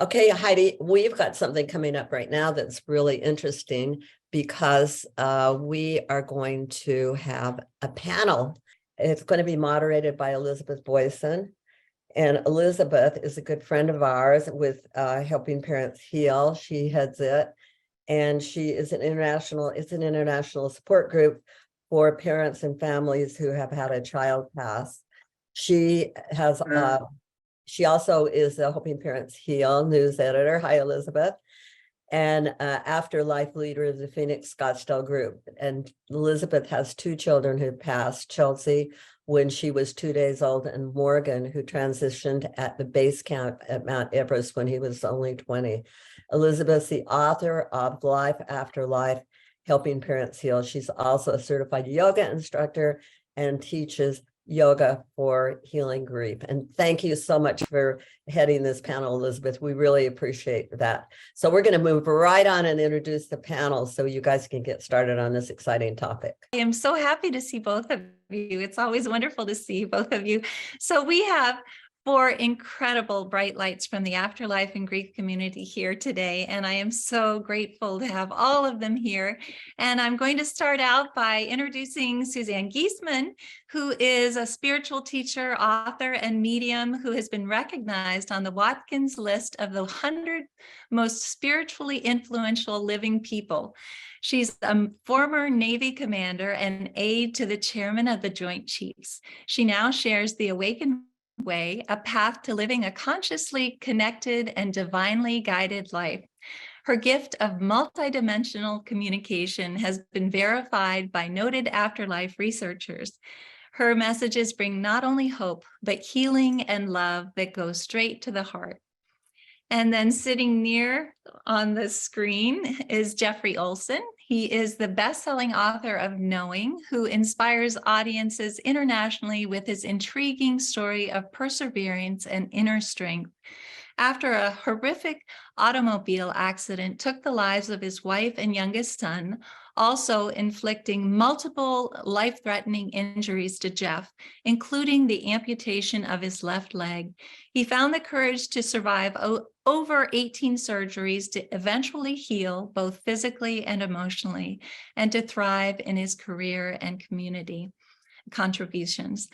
Okay, Heidi, we've got something coming up right now that's really interesting because we are going to have a panel. It's going to be moderated by Elizabeth Boisson. And Elizabeth is a good friend of ours with Helping Parents Heal. She heads it. And she is it's an international support group for parents and families who have had a child pass. She has she also is a Helping Parents Heal news editor. Hi, Elizabeth. And Afterlife leader of the Phoenix Scottsdale group. And Elizabeth has two children who passed, Chelsea when she was 2 days old, and Morgan, who transitioned at the base camp at Mount Everest when he was only 20. Elizabeth's the author of Life After Life, Helping Parents Heal. She's also a certified yoga instructor and teaches yoga for healing grief. And thank you so much for heading this panel, Elizabeth. We really appreciate that. So we're going to move right on and introduce the panel so you guys can get started on this exciting topic. I am so happy to see both of you. It's always wonderful to see both of you. So we have 4 incredible bright lights from the Afterlife and Grief community here today, and I am so grateful to have all of them here. And I'm going to start out by introducing Suzanne Giesemann, who is a spiritual teacher, author, and medium who has been recognized on the Watkins list of the 100 most spiritually influential living people. She's a former Navy commander and aide to the chairman of the Joint Chiefs. She now shares the Awakened Way, a path to living a consciously connected and divinely guided life. Her gift of multidimensional communication has been verified by noted afterlife researchers. Her messages bring not only hope, but healing and love that go straight to the heart. And then sitting near on the screen is Jeffrey Olsen. He is the best-selling author of Knowing, who inspires audiences internationally with his intriguing story of perseverance and inner strength. After a horrific automobile accident took the lives of his wife and youngest son, also inflicting multiple life-threatening injuries to Jeff, including the amputation of his left leg, he found the courage to survive over 18 surgeries to eventually heal both physically and emotionally, and to thrive in his career and community contributions.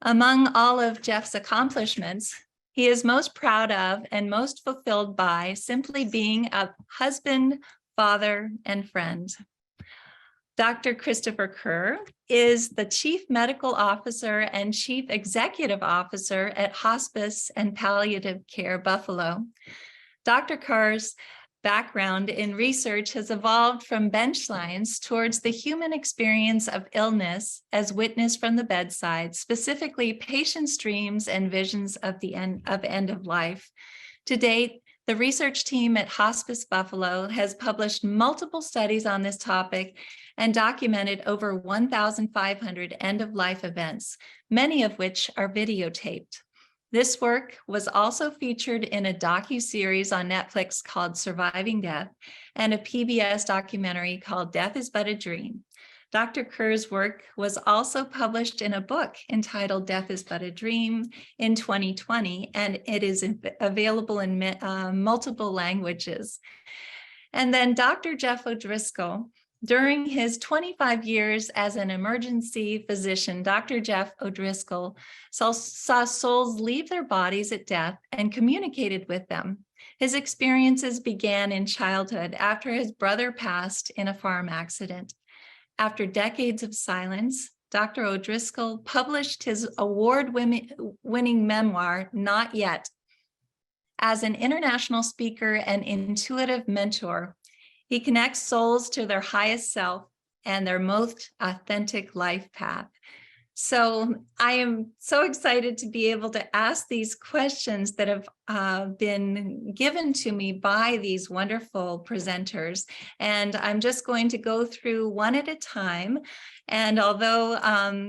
Among all of Jeff's accomplishments, he is most proud of and most fulfilled by simply being a husband, father, and friend. Dr. Christopher Kerr is the Chief Medical Officer and Chief Executive Officer at Hospice and Palliative Care Buffalo. Dr. Kerr's background in research has evolved from bench science towards the human experience of illness as witnessed from the bedside, specifically patients' dreams and visions of the end of life. To date, the research team at Hospice Buffalo has published multiple studies on this topic and documented over 1,500 end-of-life events, many of which are videotaped. This work was also featured in a docu-series on Netflix called Surviving Death and a PBS documentary called Death is But a Dream. Dr. Kerr's work was also published in a book entitled Death is But a Dream in 2020, and it is available in multiple languages. And then Dr. Jeff O'Driscoll, during his 25 years as an emergency physician, Dr. Jeff O'Driscoll saw souls leave their bodies at death and communicated with them. His experiences began in childhood after his brother passed in a farm accident. After decades of silence, Dr. O'Driscoll published his award-winning memoir, Not Yet. As an international speaker and intuitive mentor, he connects souls to their highest self and their most authentic life path. So I am so excited to be able to ask these questions that have been given to me by these wonderful presenters. And I'm just going to go through one at a time. And although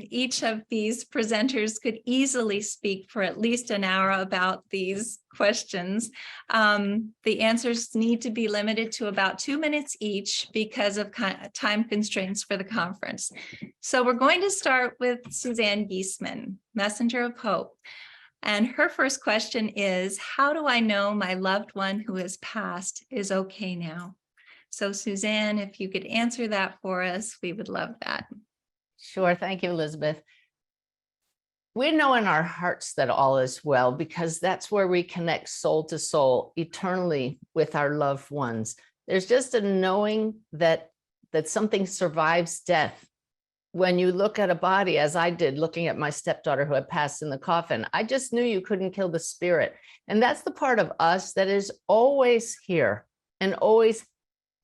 each of these presenters could easily speak for at least an hour about these questions, the answers need to be limited to about 2 minutes each because of time constraints for the conference. So we're going to start with Suzanne Giesemann, Messenger of Hope. And her first question is, how do I know my loved one who has passed is okay now? So Suzanne, if you could answer that for us, we would love that. Sure. Thank you, Elizabeth. We know in our hearts that all is well, because that's where we connect soul to soul eternally with our loved ones. There's just a knowing that something survives death. When you look at a body, as I did, looking at my stepdaughter who had passed in the coffin, I just knew you couldn't kill the spirit. And that's the part of us that is always here and always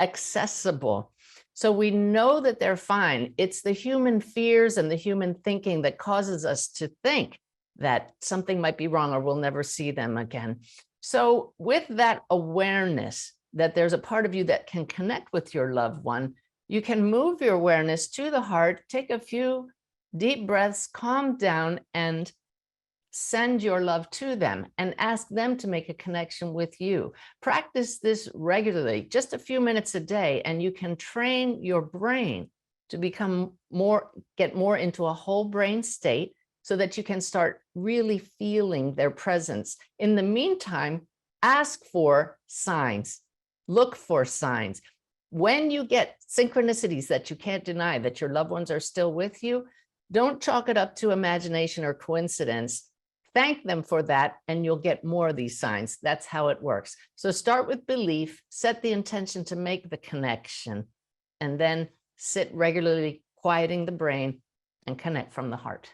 accessible. So we know that they're fine. It's the human fears and the human thinking that causes us to think that something might be wrong or we'll never see them again. So with that awareness that there's a part of you that can connect with your loved one, you can move your awareness to the heart, take a few deep breaths, calm down, and send your love to them and ask them to make a connection with you. Practice this regularly, just a few minutes a day, and you can train your brain to get more into a whole brain state so that you can start really feeling their presence. In the meantime, ask for signs, look for signs. When you get synchronicities that you can't deny, that your loved ones are still with you, don't chalk it up to imagination or coincidence. Thank them for that, and you'll get more of these signs. That's how it works. So start with belief, set the intention to make the connection, and then sit regularly, quieting the brain, and connect from the heart.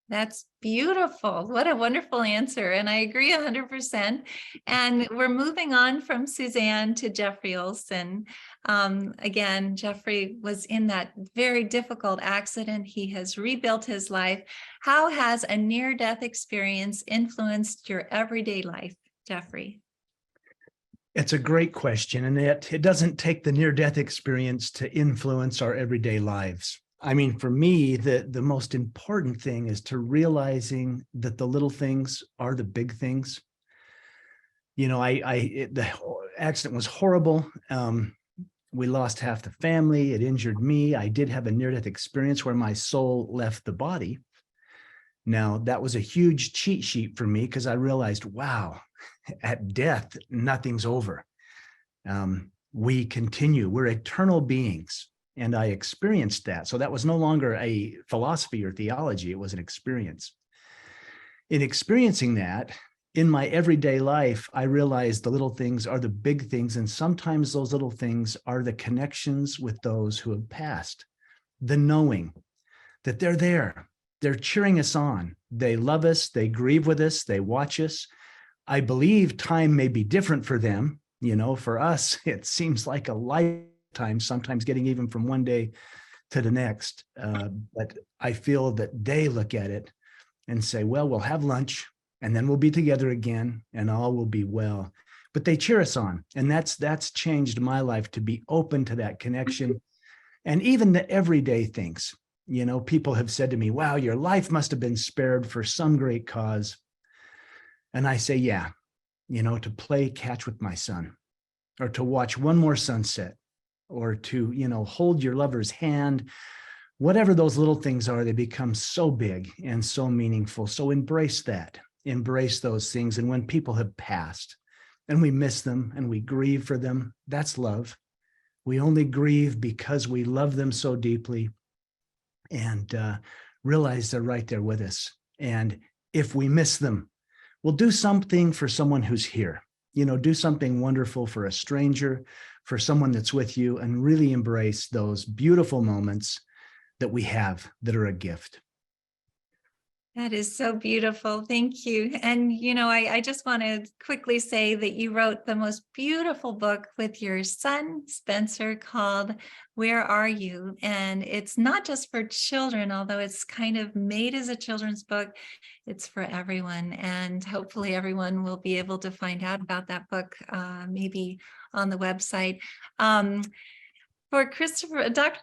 That's beautiful. What a wonderful answer. And I agree 100%. And we're moving on from Suzanne to Jeffrey Olsen. Again, Jeffrey was in that very difficult accident. He has rebuilt his life. How has a near-death experience influenced your everyday life, Jeffrey? It's a great question, and it doesn't take the near-death experience to influence our everyday lives. I mean, for me, the most important thing is to realizing that the little things are the big things. You know, the accident was horrible. We lost half the family. It injured me. I did have a near-death experience where my soul left the body. Now, that was a huge cheat sheet for me because I realized, wow, at death, nothing's over. We continue. We're eternal beings. And I experienced that. So that was no longer a philosophy or theology. It was an experience. In experiencing that, in my everyday life, I realized the little things are the big things. And sometimes those little things are the connections with those who have passed. The knowing that they're there. They're cheering us on. They love us. They grieve with us. They watch us. I believe time may be different for them. You know, for us, it seems like a lifetime, sometimes getting even from one day to the next. But I feel that they look at it and say, well, we'll have lunch and then we'll be together again and all will be well. But they cheer us on. And that's changed my life to be open to that connection. And even the everyday things, you know, people have said to me, wow, your life must have been spared for some great cause. And I say, yeah, you know, to play catch with my son, or to watch one more sunset, or to, you know, hold your lover's hand. Whatever those little things are, they become so big and so meaningful. So embrace that, embrace those things. And when people have passed and we miss them and we grieve for them, that's love. We only grieve because we love them so deeply and realize they're right there with us. And if we miss them, we'll do something for someone who's here. You know, do something wonderful for a stranger, for someone that's with you, and really embrace those beautiful moments that we have that are a gift. That is so beautiful. Thank you. And, you know, I just want to quickly say that you wrote the most beautiful book with your son, Spencer, called Where Are You? And it's not just for children, although it's kind of made as a children's book. It's for everyone. And hopefully everyone will be able to find out about that book, maybe on the website. For Dr.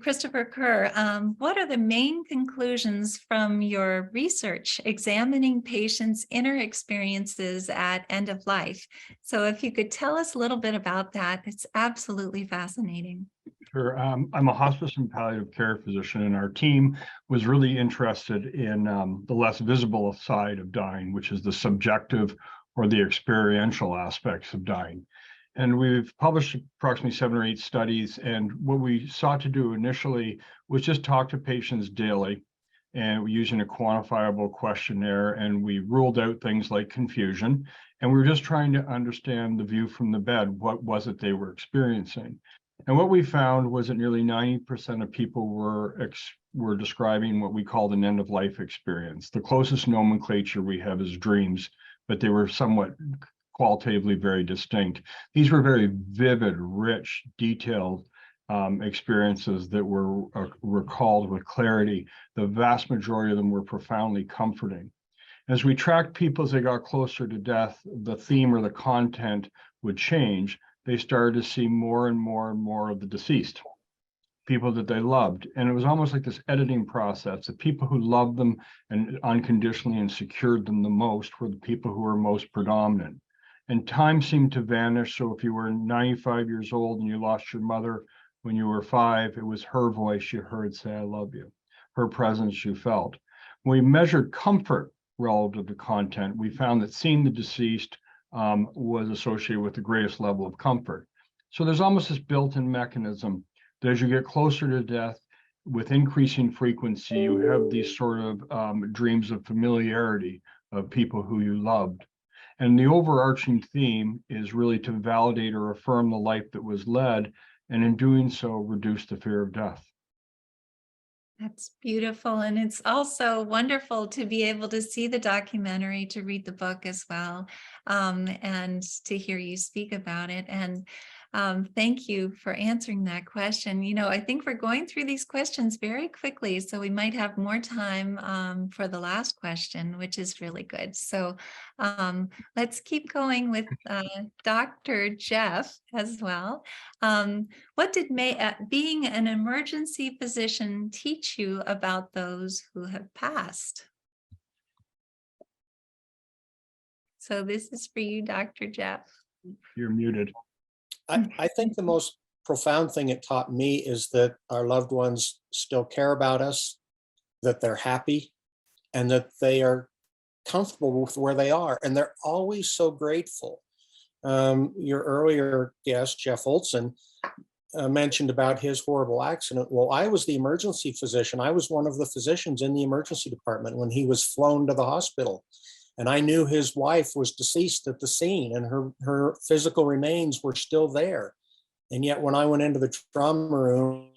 Christopher Kerr, what are the main conclusions from your research examining patients' inner experiences at end of life? So if you could tell us a little bit about that, it's absolutely fascinating. Sure. I'm a hospice and palliative care physician, and our team was really interested in the less visible side of dying, which is the subjective or the experiential aspects of dying. And we've published approximately 7 or 8 studies. And what we sought to do initially was just talk to patients daily, and we're using a quantifiable questionnaire, and we ruled out things like confusion. And we were just trying to understand the view from the bed. What was it they were experiencing? And what we found was that nearly 90% of people were describing what we called an end-of-life experience. The closest nomenclature we have is dreams, but they were somewhat qualitatively very distinct. These were very vivid, rich, detailed experiences that were recalled with clarity. The vast majority of them were profoundly comforting. As we tracked people as they got closer to death, the theme or the content would change. They started to see more and more and more of the deceased, people that they loved. And it was almost like this editing process. The people who loved them and unconditionally and secured them the most were the people who were most predominant. And time seemed to vanish. So if you were 95 years old and you lost your mother when you were 5, it was her voice you heard say, I love you, her presence you felt. When we measured comfort relative to content, we found that seeing the deceased was associated with the greatest level of comfort. So there's almost this built-in mechanism that as you get closer to death, with increasing frequency, you have these sort of dreams of familiarity of people who you loved. And the overarching theme is really to validate or affirm the life that was led, and in doing so, reduce the fear of death. That's beautiful. And it's also wonderful to be able to see the documentary, to read the book as well, and to hear you speak about it. And thank you for answering that question. You know, I think we're going through these questions very quickly, so we might have more time for the last question, which is really good. So let's keep going with Dr. Jeff as well. What did being an emergency physician teach you about those who have passed? So this is for you, Dr. Jeff. You're muted. I think the most profound thing it taught me is that our loved ones still care about us, that they're happy, and that they are comfortable with where they are. And they're always so grateful. Your earlier guest, Jeff Olsen, mentioned about his horrible accident. Well, I was the emergency physician. I was one of the physicians in the emergency department when he was flown to the hospital. And I knew his wife was deceased at the scene, and her physical remains were still there. And yet when I went into the trauma room,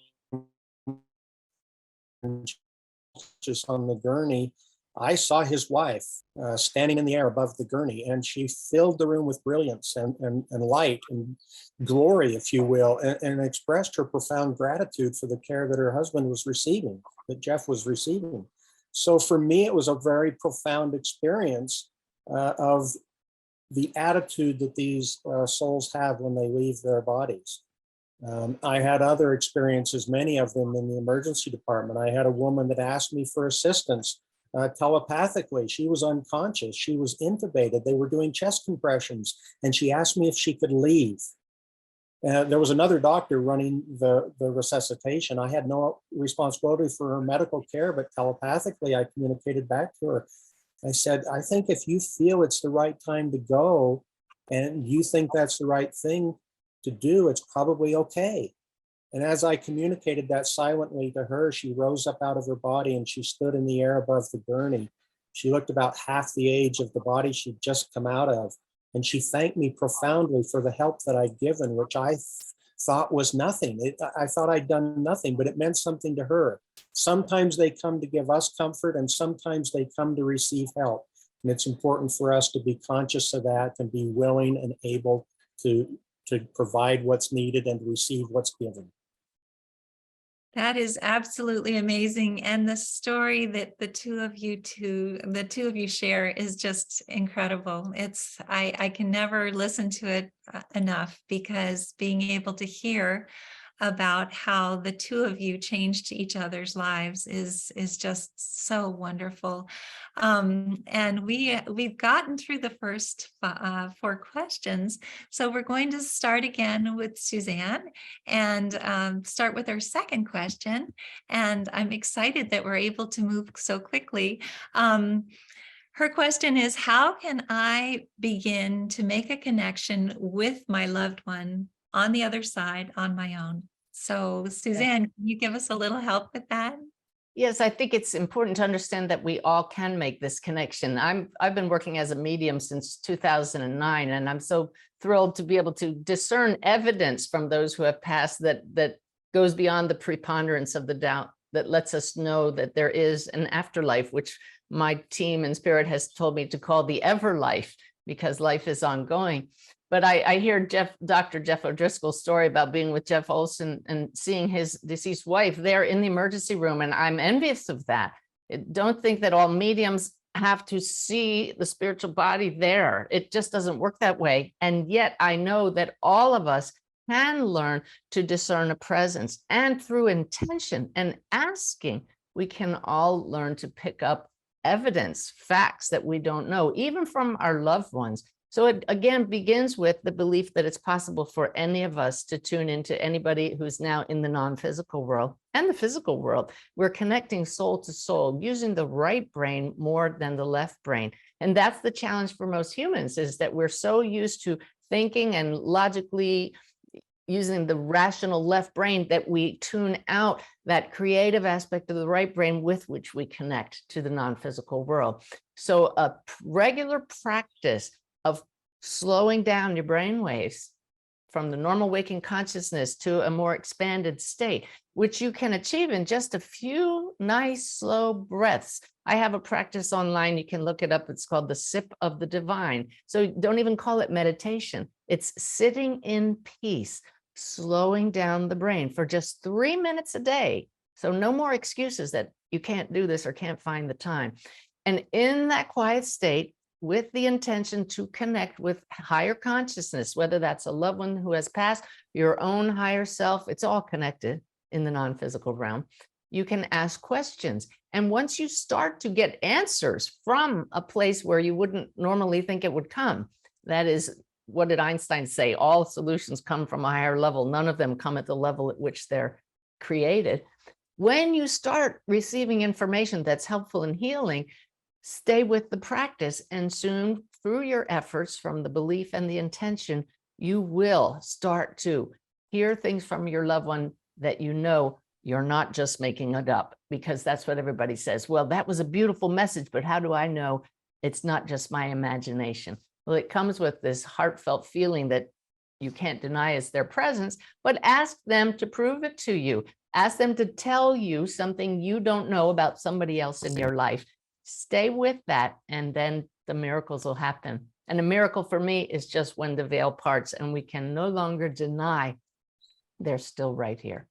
just on the gurney, I saw his wife standing in the air above the gurney, and she filled the room with brilliance and light and glory, if you will, and expressed her profound gratitude for the care that her husband was receiving, that Jeff was receiving. So for me, it was a very profound experience of the attitude that these souls have when they leave their bodies. I had other experiences, many of them in the emergency department. I had a woman that asked me for assistance telepathically. She was unconscious. She was intubated. They were doing chest compressions, and she asked me if she could leave. There was another doctor running the resuscitation. I had no responsibility for her medical care, but telepathically I communicated back to her. I said, I think if you feel it's the right time to go and you think that's the right thing to do, it's probably okay. And as I communicated that silently to her, she rose up out of her body and she stood in the air above the gurney. She looked about half the age of the body she'd just come out of. And she thanked me profoundly for the help that I'd given, which I thought was nothing. I thought I'd done nothing, but it meant something to her. Sometimes they come to give us comfort, and sometimes they come to receive help. And it's important for us to be conscious of that and be willing and able to provide what's needed and to receive what's given. That is absolutely amazing. And the story that the two of you share is just incredible. I can never listen to it enough, because being able to hear about how the two of you changed each other's lives is just so wonderful. And we've gotten through the first 4 questions. So we're going to start again with Suzanne and start with our second question. And I'm excited that we're able to move so quickly. Her question is, how can I begin to make a connection with my loved one on the other side on my own? So Suzanne, can you give us a little help with that? Yes, I think it's important to understand that we all can make this connection. I've been working as a medium since 2009, and I'm so thrilled to be able to discern evidence from those who have passed that goes beyond the preponderance of the doubt, that lets us know that there is an afterlife, which my team in Spirit has told me to call the ever life, because life is ongoing. But I hear Dr. Jeff O'Driscoll's story about being with Jeff Olsen and seeing his deceased wife there in the emergency room. And I'm envious of that. Don't think that all mediums have to see the spiritual body there. It just doesn't work that way. And yet I know that all of us can learn to discern a presence, and through intention and asking, we can all learn to pick up evidence, facts that we don't know, even from our loved ones. So it again begins with the belief that it's possible for any of us to tune into anybody who's now in the non-physical world and the physical world. We're connecting soul to soul using the right brain more than the left brain. And that's the challenge for most humans, is that we're so used to thinking and logically using the rational left brain that we tune out that creative aspect of the right brain with which we connect to the non-physical world. So a regular practice of slowing down your brain waves from the normal waking consciousness to a more expanded state, which you can achieve in just a few nice slow breaths. I have a practice online, you can look it up. It's called the Sip of the Divine. So don't even call it meditation. It's sitting in peace, slowing down the brain for just 3 minutes a day. So no more excuses that you can't do this or can't find the time. And in that quiet state, with the intention to connect with higher consciousness, whether that's a loved one who has passed, your own higher self, it's all connected in the non-physical realm. You can ask questions. And once you start to get answers from a place where you wouldn't normally think it would come, that is, what did Einstein say? All solutions come from a higher level. None of them come at the level at which they're created. When you start receiving information that's helpful and healing, stay with the practice, and soon through your efforts from the belief and the intention, you will start to hear things from your loved one that you know you're not just making it up, because that's what everybody says. Well, that was a beautiful message, but how do I know it's not just my imagination? Well, it comes with this heartfelt feeling that you can't deny is their presence, but ask them to prove it to you. Ask them to tell you something you don't know about somebody else in your life. Stay with that, and then the miracles will happen. And a miracle for me is just when the veil parts and we can no longer deny they're still right here.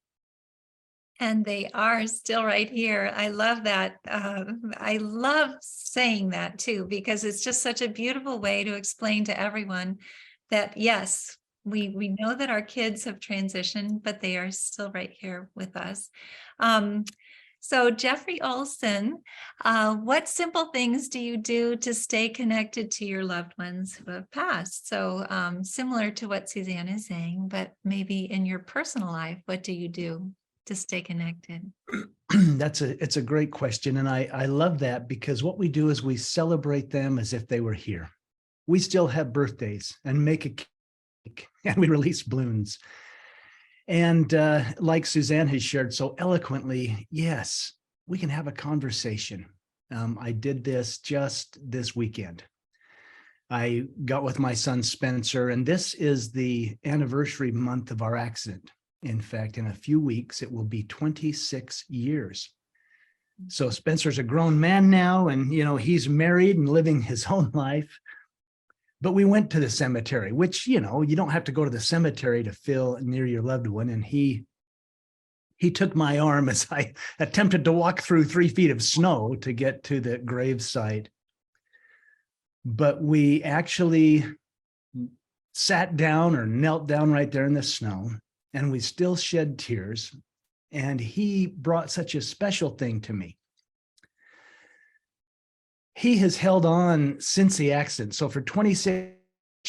And they are still right here. I love that. I love saying that too, because it's just such a beautiful way to explain to everyone that, yes, we know that our kids have transitioned, but they are still right here with us. So Jeffrey Olsen, what simple things do you do to stay connected to your loved ones who have passed? So similar to what Suzanne is saying, but maybe in your personal life, what do you do to stay connected? It's a great question. And I love that, because what we do is we celebrate them as if they were here. We still have birthdays and make a cake and we release balloons. And like Suzanne has shared so eloquently, yes, we can have a conversation. I did this just this weekend. I got with my son, Spencer, and this is the anniversary month of our accident. In fact, in a few weeks, it will be 26 years. So Spencer's a grown man now, and he's married and living his own life. But we went to the cemetery, which, you don't have to go to the cemetery to feel near your loved one. And he took my arm as I attempted to walk through 3 feet of snow to get to the gravesite. But we actually sat down or knelt down right there in the snow. and we still shed tears. And he brought such a special thing to me. He has held on since the accident. So for 26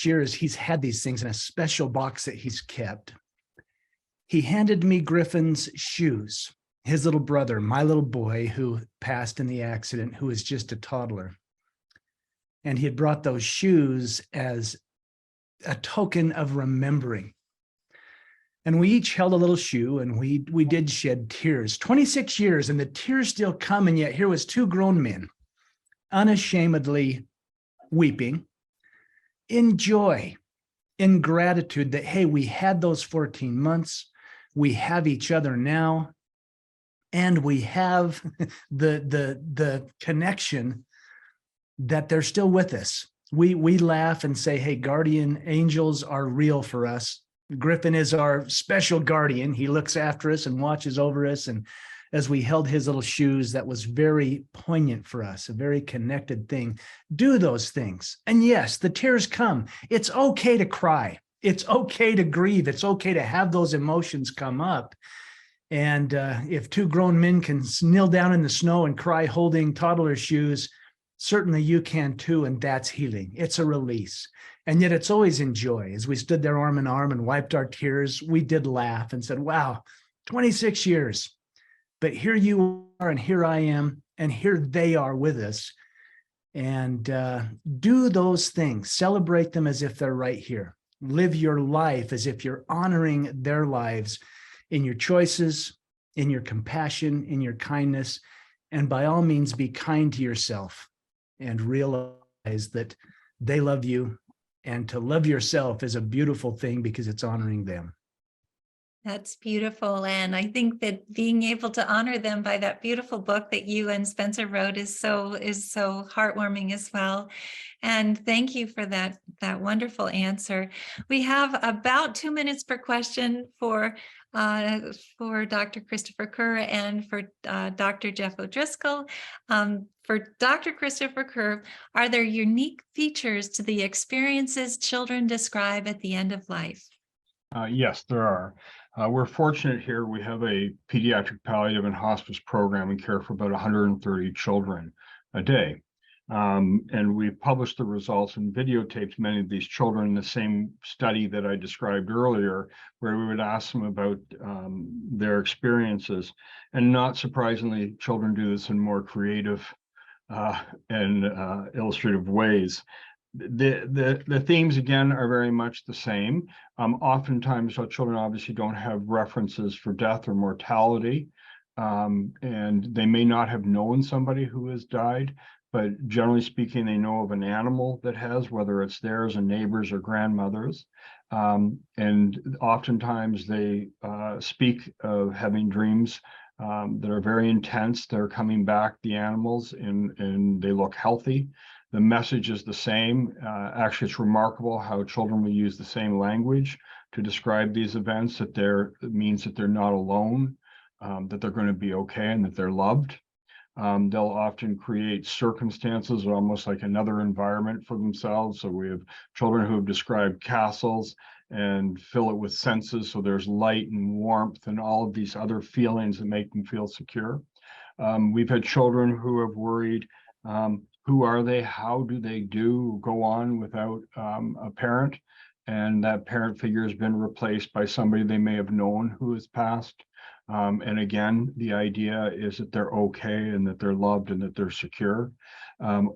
years, he's had these things in a special box that he's kept. He handed me Griffin's shoes, his little brother, my little boy who passed in the accident, who was just a toddler. And he had brought those shoes as a token of remembering. And we each held a little shoe, and we did shed tears. 26 years, and the tears still come, and yet here was two grown men unashamedly weeping in joy, in gratitude that, hey, we had those 14 months, we have each other now, and we have the connection that they're still with us. We laugh and say, hey, guardian angels are real for us. Griffin is our special guardian. He looks after us and watches over us. And as we held his little shoes, that was very poignant for us, a very connected thing. Do those things. And yes, the tears come. It's okay to cry. It's okay to grieve. It's okay to have those emotions come up. And if two grown men can kneel down in the snow and cry holding toddler shoes, certainly you can too, and that's healing. It's a release. And yet it's always in joy. As we stood there arm in arm and wiped our tears, we did laugh and said, wow, 26 years. But here you are, and here I am, and here they are with us. And do those things. Celebrate them as if they're right here. Live your life as if you're honoring their lives in your choices, in your compassion, in your kindness. And by all means, be kind to yourself and realize that they love you. And to love yourself is a beautiful thing because it's honoring them. That's beautiful. And I think that being able to honor them by that beautiful book that you and Spencer wrote is so heartwarming as well. And thank you for that wonderful answer. We have about 2 minutes per question for Dr. Christopher Kerr and for Dr. Jeff O'Driscoll. For Dr. Christopher Kerr, are there unique features to the experiences children describe at the end of life? Yes, there are. We're fortunate here. We have a pediatric palliative and hospice program and care for about 130 children a day. And we've published the results and videotaped many of these children in the same study that I described earlier, where we would ask them about their experiences. And not surprisingly, children do this in more creative and illustrative ways. The themes again are very much the same. Oftentimes children obviously don't have references for death or mortality, and they may not have known somebody who has died, but generally speaking, they know of an animal that has, whether it's theirs, a neighbor's or grandmother's. And oftentimes they speak of having dreams that are very intense. They're coming back, the animals, and they look healthy. The message is the same. Actually, it's remarkable how children will use the same language to describe these events, that it means that they're not alone, that they're going to be okay, and that they're loved. They'll often create circumstances almost like another environment for themselves. So we have children who have described castles and fill it with senses. So there's light and warmth and all of these other feelings that make them feel secure. We've had children who have worried, who are they? How do they go on without a parent? And that parent figure has been replaced by somebody they may have known who has passed. And again, the idea is that they're okay and that they're loved and that they're secure.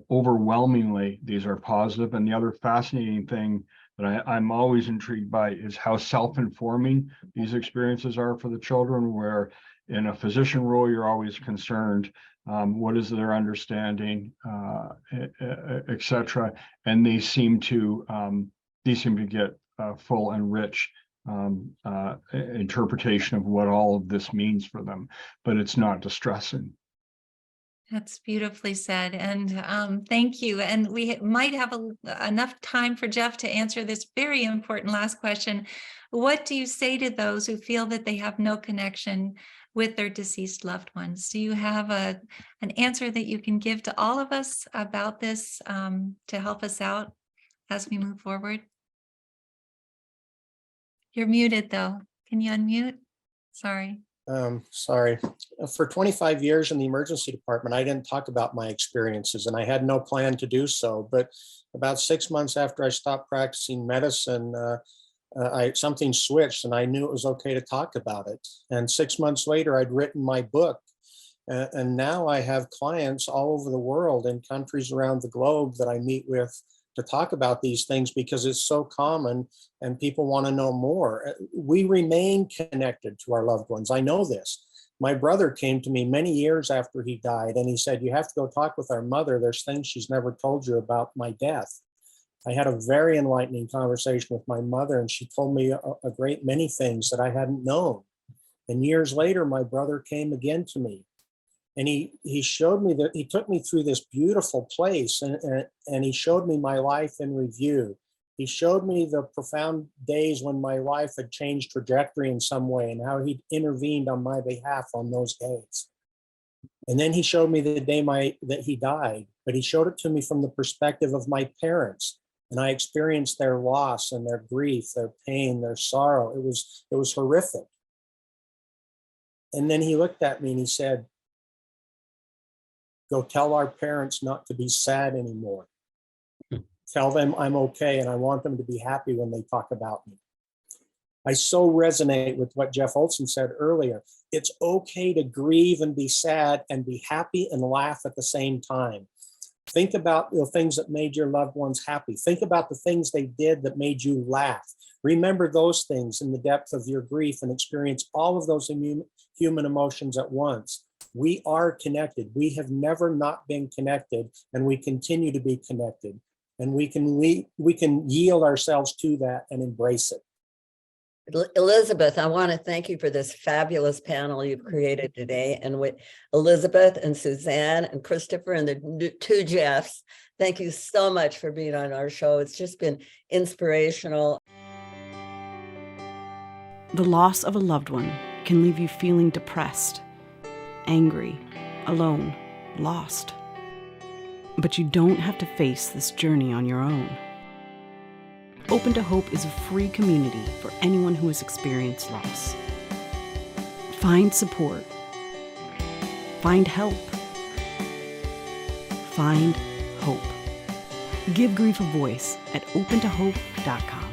Overwhelmingly, these are positive. And the other fascinating thing that I'm always intrigued by is how self-informing these experiences are for the children, where in a physician role, you're always concerned, what is their understanding, et cetera. And they seem to get full and rich interpretation of what all of this means for them, but it's not distressing. That's beautifully said. And thank you. And we might have enough time for Jeff to answer this very important last question. What do you say to those who feel that they have no connection with their deceased loved ones? Do you have an answer that you can give to all of us about this to help us out as we move forward? You're muted though. Can you unmute? Sorry. Sorry. For 25 years in the emergency department, I didn't talk about my experiences, and I had no plan to do so. But about 6 months after I stopped practicing medicine, something switched, and I knew it was okay to talk about it. And 6 months later, I'd written my book. And now I have clients all over the world in countries around the globe that I meet with to talk about these things because it's so common and people want to know more. We remain connected to our loved ones. I know this. My brother came to me many years after he died, and he said, "You have to go talk with our mother. There's things she's never told you about my death." I had a very enlightening conversation with my mother, and she told me a great many things that I hadn't known. And years later, my brother came again to me. And he showed me that he took me through this beautiful place, and he showed me my life in review. He showed me the profound days when my life had changed trajectory in some way and how he'd intervened on my behalf on those days. And then he showed me the day that he died, but he showed it to me from the perspective of my parents. And I experienced their loss and their grief, their pain, their sorrow. It was horrific. And then he looked at me and he said, "Go tell our parents not to be sad anymore. Tell them I'm okay, and I want them to be happy when they talk about me." I so resonate with what Jeff Olsen said earlier. It's okay to grieve and be sad and be happy and laugh at the same time. Think about the things that made your loved ones happy. Think about the things they did that made you laugh. Remember those things in the depth of your grief and experience all of those human emotions at once. We are connected. We have never not been connected, and we continue to be connected. And we can yield ourselves to that and embrace it. Elizabeth, I want to thank you for this fabulous panel you've created today. And with Elizabeth and Suzanne and Christopher and the two Jeffs, thank you so much for being on our show. It's just been inspirational. The loss of a loved one can leave you feeling depressed, angry, alone, lost. But you don't have to face this journey on your own. Open to Hope is a free community for anyone who has experienced loss. Find support. Find help. Find hope. Give grief a voice at opentohope.com.